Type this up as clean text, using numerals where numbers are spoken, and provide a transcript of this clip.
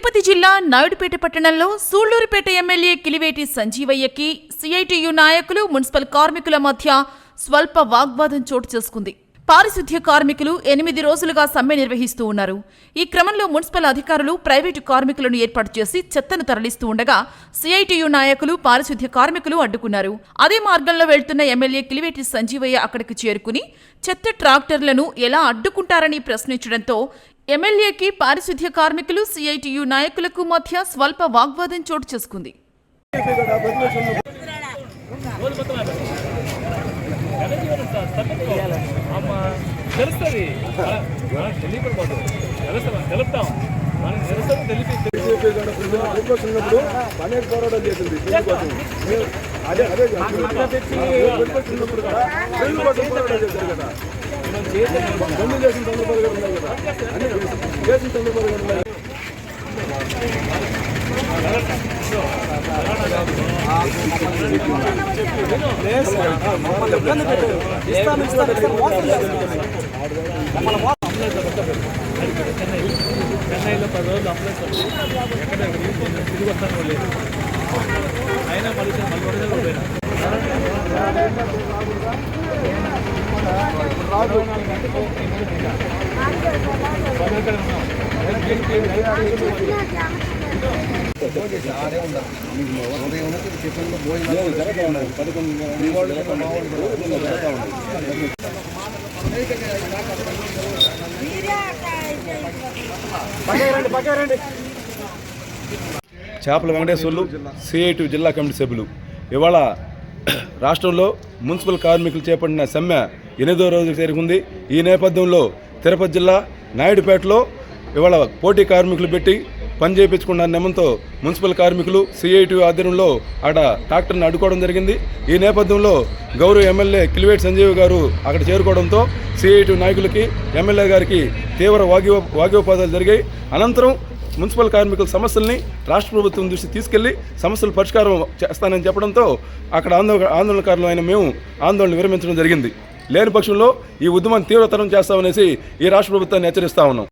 తిరుపతి జిల్లా నాయుడుపేట పట్టణంలో Sullurpeta MLA Kiliveti సంజీవయ్యకి CITU నాయకులు మున్సిపల్ కార్మికుల మధ్య స్వల్ప వాగ్వాదం చోటు చేసుకుంది. పారిశుద్ధ్య కార్మికులు 8 రోజులుగా సమ్మె నిర్వహిస్తూ ఉన్నారు. ఈ క్రమంలో మున్సిపల్ అధికారులు ప్రైవేటు కార్మికులను ఏర్పాటు చేసి చెత్తను తరలిస్తూ ఉండగా సిఐటియు నాయకులు పారిశుద్ధ్య కార్మికులు అడ్డుకున్నారు. అదే మార్గంలో వెళ్తున్న ఎమ్మెల్యే కిలివేటి సంజీవయ్య అక్కడికి చేరుకుని చెత్త ట్రాక్టర్లను ఎలా అడ్డుకుంటారని ప్రశ్నించడంతో ఎమ్మెల్యేకి పారిశుద్ధ్య కార్మికులు సిఐటియు నాయకులకు మధ్య స్వల్ప వాగ్వాదం చోటు చేసుకుంది. చెన్నైలో 10 రోజులు అప్లైస్ ఎక్కడ తిరిగి వస్తాను లేదు అయినా మళ్ళీ చేపల వెంకటేశ్వర్లు సిఐటియు జిల్లా కమిటీ సభ్యులు ఇవాళ రాష్ట్రంలో మున్సిపల్ కార్మికులు చేపట్టిన సమ్మె 8వ రోజుకు చేరుకుంది. ఈ నేపథ్యంలో తిరుపతి జిల్లా నాయుడుపేటలో ఇవాళ పోటీ కార్మికులు పెట్టి పని చేయించుకున్న నెమంతో మున్సిపల్ కార్మికులు సిఐటియు ఆధ్వర్యంలో అక్కడ ట్రాక్టర్ని అడ్డుకోవడం జరిగింది. ఈ నేపథ్యంలో గౌరవ ఎమ్మెల్యే కిలివేటి సంజీవ్ గారు అక్కడ చేరుకోవడంతో సిఐటియు నాయకులకి ఎమ్మెల్యే గారికి తీవ్ర వాగ్వివాదాలు జరిగాయి. అనంతరం మున్సిపల్ కార్మికుల సమస్యల్ని రాష్ట్ర ప్రభుత్వం దృష్టికి తీసుకెళ్లి సమస్యలు పరిష్కారం చేస్తానని చెప్పడంతో అక్కడ ఆందోళనకారులు అయిన మేము ఆందోళన విరమించడం జరిగింది. లేని పక్షంలో ఈ ఉద్యమాన్ని తీవ్రతరం చేస్తామనేసి ఈ రాష్ట్ర ప్రభుత్వాన్ని హెచ్చరిస్తా ఉన్నాం.